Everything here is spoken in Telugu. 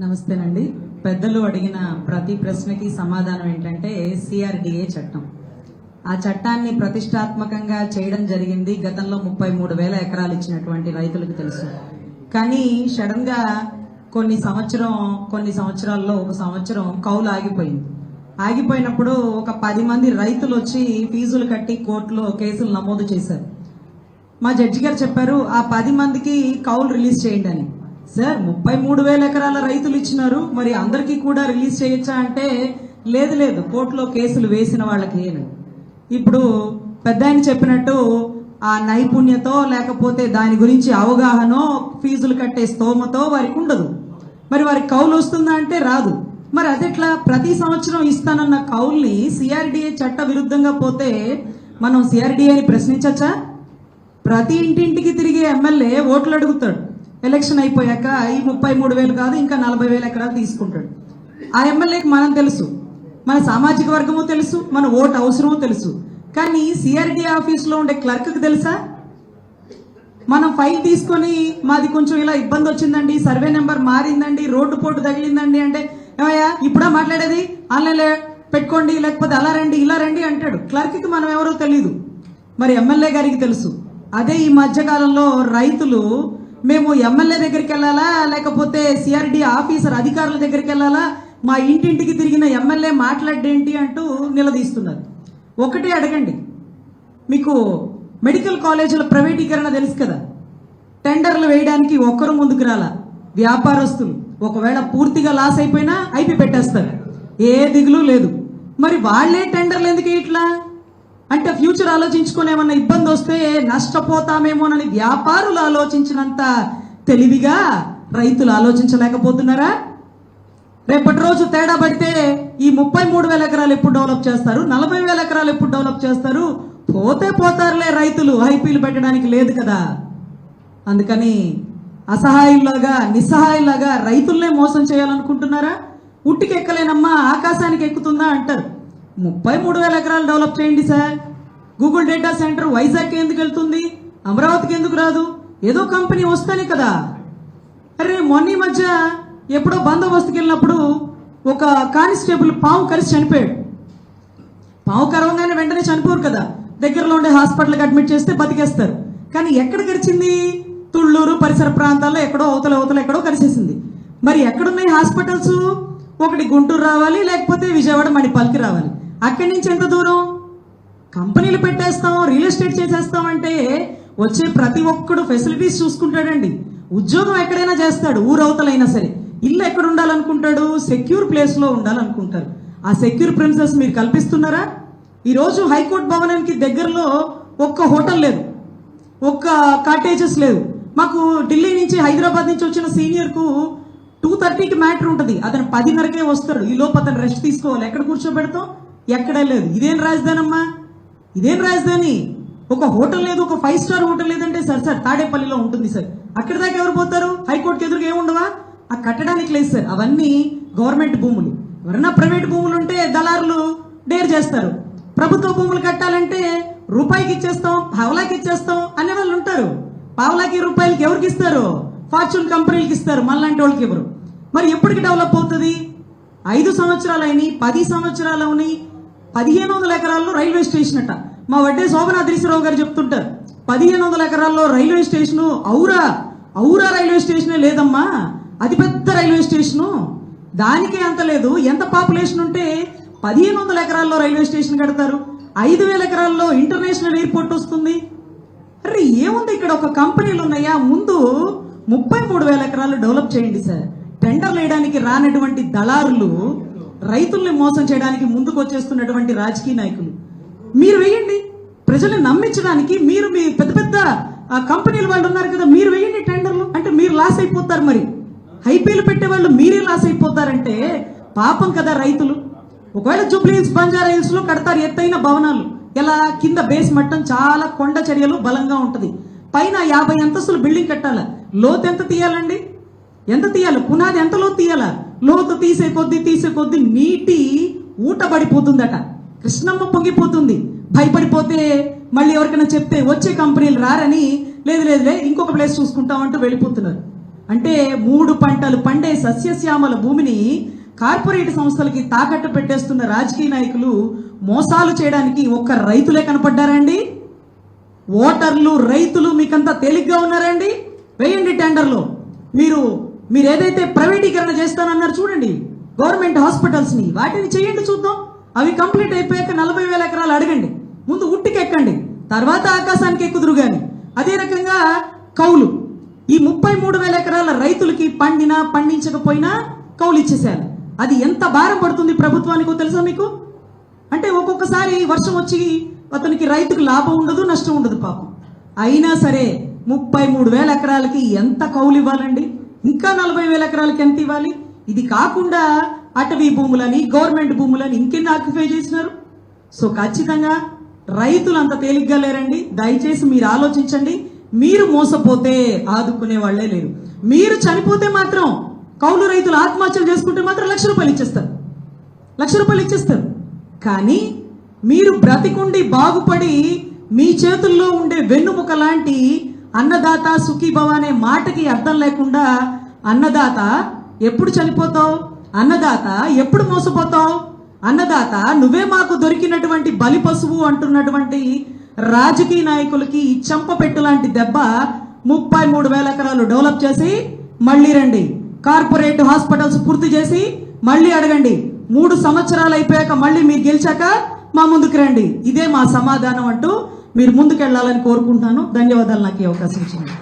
నమస్తేనండి. పెద్దలు అడిగిన ప్రతి ప్రశ్నకి సమాధానం ఏంటంటే సిఆర్డిఏ చట్టం. ఆ చట్టాన్ని ప్రతిష్టాత్మకంగా చేయడం జరిగింది. గతంలో 33,000 ఎకరాలు ఇచ్చినటువంటి రైతులకు తెలుసు. కానీ సడన్ గా కొన్ని సంవత్సరాల్లో ఒక సంవత్సరం కౌలు ఆగిపోయింది. ఆగిపోయినప్పుడు ఒక 10 మంది రైతులు వచ్చి ఫీజులు కట్టి కోర్టులో కేసులు నమోదు చేశారు. మా జడ్జి గారు చెప్పారు, ఆ 10 మందికి కౌలు రిలీజ్ చేయండి అని. సార్, 33,000 ఎకరాల రైతులు ఇచ్చినారు, మరి అందరికీ కూడా రిలీజ్ చేయొచ్చా అంటే లేదు కోర్టులో కేసులు వేసిన వాళ్ళకి. ఇప్పుడు పెద్ద ఆయన చెప్పినట్టు ఆ నైపుణ్యతో లేకపోతే దాని గురించి అవగాహనో ఫీజులు కట్టే స్తోమతో వారికి ఉండదు. మరి వారికి కౌలు వస్తుందా అంటే రాదు. మరి అదెట్లా? ప్రతి సంవత్సరం ఇస్తానన్న కౌల్ని సిఆర్డిఏ చట్ట విరుద్ధంగా పోతే మనం సిఆర్డిఏని ప్రశ్నించచ్చా? ప్రతి ఇంటింటికి తిరిగే ఎమ్మెల్యే ఓట్లు అడుగుతాడు. ఎలక్షన్ అయిపోయాక ఈ 33,000 కాదు ఇంకా 40,000 ఎకరాలు తీసుకుంటాడు. ఆ ఎమ్మెల్యేకి మనం తెలుసు, మన సామాజిక వర్గము తెలుసు, మన ఓటు అవసరమో తెలుసు. కానీ సిఆర్డీ ఆఫీసులో ఉండే క్లర్క్కి తెలుసా? మనం ఫైల్ తీసుకొని మాది కొంచెం ఇలా ఇబ్బంది వచ్చిందండి, సర్వే నెంబర్ మారిందండి, రోడ్డు పోటు తగిలిందండి అంటే ఏమయ్యా ఇప్పుడా మాట్లాడేది, ఆన్లైన్లో పెట్టుకోండి లేకపోతే అలా రండి ఇలా రండి అంటాడు. క్లర్క్కి మనం ఎవరో తెలీదు, మరి ఎమ్మెల్యే గారికి తెలుసు. అదే ఈ మధ్యకాలంలో రైతులు మేము ఎమ్మెల్యే దగ్గరికి వెళ్ళాలా లేకపోతే సిఆర్డీ ఆఫీసర్ అధికారుల దగ్గరికి వెళ్ళాలా, మా ఇంటింటికి తిరిగిన ఎమ్మెల్యే మాట్లాడేంటి అంటూ నిలదీస్తున్నారు. ఒకటే అడగండి, మీకు మెడికల్ కాలేజీల ప్రైవేటీకరణ తెలుసు కదా, టెండర్లు వేయడానికి ఒక్కరు ముందుకు రాలా. వ్యాపారస్తులు ఒకవేళ పూర్తిగా లాస్ అయిపోయినా ఐపీ పెట్టేస్తారు, ఏ దిగులు లేదు. మరి వాళ్లే టెండర్లు ఎందుకు ఇట్లా అంటే ఫ్యూచర్ ఆలోచించుకుని ఏమన్నా ఇబ్బంది వస్తే నష్టపోతామేమోనని వ్యాపారులు ఆలోచించినంత తెలివిగా రైతులు ఆలోచించలేకపోతున్నారా? రేపటి రోజు తేడా పడితే ఈ 33,000 ఎకరాలు ఎప్పుడు డెవలప్ చేస్తారు, 40,000 ఎకరాలు ఎప్పుడు డెవలప్ చేస్తారు? పోతారులే రైతులు, ఐపీలు పెట్టడానికి లేదు కదా. అందుకని అసహాయుల్లాగా నిస్సహాయుల్లాగా రైతుల్నే మోసం చేయాలనుకుంటున్నారా? ఉట్టికెక్కలేనమ్మా ఆకాశానికి ఎక్కుతుందా అంటారు. 33,000 ఎకరాలు డెవలప్ చేయండి సార్. గూగుల్ డేటా సెంటర్ వైజాగ్కి ఎందుకు వెళ్తుంది, అమరావతికి ఎందుకు రాదు? ఏదో కంపెనీ వస్తానే కదా. అరే మొన్న మధ్య ఎప్పుడో బందోబస్తుకి వెళ్ళినప్పుడు ఒక కానిస్టేబుల్ పాము కరిసి చనిపోయాడు. పాము కరవగానే వెంటనే చనిపోరు కదా, దగ్గరలో ఉండే హాస్పిటల్కి అడ్మిట్ చేస్తే బతికేస్తారు. కానీ ఎక్కడ కరిచింది? తుళ్ళూరు పరిసర ప్రాంతాల్లో ఎక్కడో అవతల ఎక్కడో కరిసేసింది. మరి ఎక్కడున్నాయి హాస్పిటల్స్? ఒకటి గుంటూరు రావాలి లేకపోతే విజయవాడ మణిపాల్కి రావాలి. అక్కడి నుంచి ఎంత దూరం? కంపెనీలు పెట్టేస్తాం, రియల్ ఎస్టేట్ చేసేస్తాం అంటే వచ్చే ప్రతి ఒక్కడు ఫెసిలిటీస్ చూసుకుంటాడండి. ఉద్యోగం ఎక్కడైనా చేస్తాడు, ఊరవతలైనా సరే. ఇల్లు ఎక్కడ ఉండాలనుకుంటాడు? సెక్యూర్ ప్లేస్ లో ఉండాలనుకుంటారు. ఆ సెక్యూర్ ప్రిన్సెస్ మీరు కల్పిస్తున్నారా? ఈరోజు హైకోర్టు భవనానికి దగ్గరలో ఒక్క హోటల్ లేదు, ఒక్క కాటేజెస్ లేదు. మాకు ఢిల్లీ నుంచి హైదరాబాద్ నుంచి వచ్చిన సీనియర్ కు 2:30కి మ్యాటర్ ఉంటుంది, అతను 10:30కే వస్తాడు. ఈ లోపు అతను రెస్ట్ తీసుకోవాలి. ఎక్కడ కూర్చోబెడతాం? ఎక్కడా లేదు. ఇదేం రాజధాని అమ్మా, ఇదేం రాజధాని? ఒక హోటల్ లేదు, ఒక 5 స్టార్ హోటల్ లేదంటే సార్ తాడేపల్లిలో ఉంటుంది సార్. అక్కడి దాకా ఎవరు పోతారు? హైకోర్టుకి ఎదురుగా ఏముండవా? ఆ కట్టడానికి లేదు సార్. అవన్నీ గవర్నమెంట్ భూములు. ఎవరైనా ప్రైవేట్ భూములు ఉంటే దళారులు డేర్ చేస్తారు. ప్రభుత్వ భూములు కట్టాలంటే రూపాయికి ఇచ్చేస్తాం, పావలాకి ఇచ్చేస్తాం అనే వాళ్ళు ఉంటారు. పావలాకి రూపాయలకి ఎవరికి ఇస్తారు? ఫార్చ్యూన్ కంపెనీలకు ఇస్తారు, మనలాంటి వాళ్ళకి ఎవరు? మరి ఎప్పటికి డెవలప్ అవుతుంది? 5 సంవత్సరాలైన 10 సంవత్సరాలని 1,500 ఎకరాల్లో రైల్వే స్టేషన్ అట. మా వడ్డే శోభనాద్రీశ్వరరావు గారు చెప్తుంటారు, 1,500 ఎకరాల్లో రైల్వే స్టేషను ఔరా రైల్వే స్టేషనే లేదమ్మా, అది పెద్ద రైల్వే స్టేషను. దానికే అంత లేదు. ఎంత పాపులేషన్ ఉంటే 1,500 ఎకరాల్లో రైల్వే స్టేషన్ కడతారు? 5,000 ఎకరాల్లో ఇంటర్నేషనల్ ఎయిర్పోర్ట్ వస్తుంది. అరే ఏముంది ఇక్కడ? ఒక కంపెనీలు ఉన్నాయా? ముందు 33,000 ఎకరాలు డెవలప్ చేయండి సార్. టెండర్లు వేయడానికి రానటువంటి దళారులు రైతుల్ని మోసం చేయడానికి ముందుకు వచ్చేస్తున్నటువంటి రాజకీయ నాయకులు మీరు వేయండి. ప్రజల్ని నమ్మించడానికి మీరు మీ పెద్ద కంపెనీల వాళ్ళు ఉన్నారు కదా, మీరు వేయండి టెండర్లు. అంటే మీరు లాస్ అయిపోతారు. మరి ఐపీఎల్ పెట్టే వాళ్ళు మీరే లాస్ అయిపోతారంటే పాపం కదా రైతులు. ఒకవేళ జూబ్లీహిల్స్ బంజారా హిల్స్ లో కడతారు ఎత్తైన భవనాలు. ఎలా? కింద బేస్ మట్టం చాలా కొండ చర్యలు బలంగా ఉంటది, పైన 50 అంతస్తులు బిల్డింగ్ కట్టాల. లోతు ఎంత తీయాలండి? ఎంత తీయాలి? పునాది ఎంత లోతు తీయాలా? లోతు తీసే కొద్దీ నీటి ఊట పడిపోతుందట. కృష్ణమ్మ పొంగిపోతుంది. భయపడిపోతే మళ్ళీ ఎవరికైనా చెప్తే వచ్చే కంపెనీలు రారని లేదులే ఇంకొక ప్లేస్ చూసుకుంటామంటూ వెళ్ళిపోతున్నారు. అంటే 3 పంటలు పండే సస్యశ్యామల భూమిని కార్పొరేట్ సంస్థలకి తాకట్టు పెట్టేస్తున్న రాజకీయ నాయకులు మోసాలు చేయడానికి ఒక్క రైతులే కనపడ్డారండి? ఓటర్లు రైతులు మీకంతా తేలిగ్గా ఉన్నారండి? వేయండి టెండర్లో. మీరు ఏదైతే ప్రైవేటీకరణ చేస్తానన్నారు చూడండి గవర్నమెంట్ హాస్పిటల్స్ ని, వాటిని చేయండి చూద్దాం. అవి కంప్లీట్ అయిపోయాక 40,000 ఎకరాలు అడగండి. ముందు ఉట్టికెక్కండి, తర్వాత ఆకాశానికి ఎక్కుదురు గాని. అదే రకంగా కౌలు, ఈ 33,000 ఎకరాల రైతులకి పండినా పండించకపోయినా కౌలు ఇచ్చేశారు. అది ఎంత భారం పడుతుంది ప్రభుత్వానికో తెలుసా మీకు? అంటే ఒక్కొక్కసారి వర్షం వచ్చి అతనికి రైతుకు లాభం ఉండదు, నష్టం ఉండదు పాపం. అయినా సరే 33,000 ఎకరాలకి ఎంత కౌలు ఇవ్వాలండి? ఇంకా 40,000 ఎకరాలకి ఎంత ఇవ్వాలి? ఇది కాకుండా అటవీ భూములని గవర్నమెంట్ భూములని ఇంకెన్ని ఆక్యుపై చేసినారు. సో ఖచ్చితంగా రైతులు అంత తేలిగ్గా లేరండి. దయచేసి మీరు ఆలోచించండి. మీరు మోసపోతే ఆదుకునే వాళ్లే లేరు. మీరు చనిపోతే మాత్రం కౌలు రైతులు ఆత్మహత్యలు చేసుకుంటే మాత్రం ₹1,00,000 ఇచ్చేస్తారు, ₹1,00,000 ఇచ్చేస్తారు. కానీ మీరు బ్రతికుండి బాగుపడి మీ చేతుల్లో ఉండే వెన్నుముక లాంటి అన్నదాత సుఖీభవ అనే మాటకి అర్థం లేకుండా అన్నదాత ఎప్పుడు చనిపోతావు, అన్నదాత ఎప్పుడు మోసపోతావు, అన్నదాత నువ్వే మాకు దొరికినటువంటి బలి పశువు అంటున్నటువంటి రాజకీయ నాయకులకి చెంపపెట్టు లాంటి దెబ్బ. 33,000 ఎకరాలు డెవలప్ చేసి మళ్ళీ రండి, కార్పొరేట్ హాస్పిటల్స్ పూర్తి చేసి మళ్ళీ అడగండి. 3 సంవత్సరాలు అయిపోయాక మళ్ళీ మీరు గెలిచాక మా ముందుకు రండి. ఇదే మా సమాధానం అంటూ మీరు ముందుకెళ్లాలని కోరుకుంటున్నాను. ధన్యవాదాలు నాకు ఈ అవకాశం ఇచ్చింది.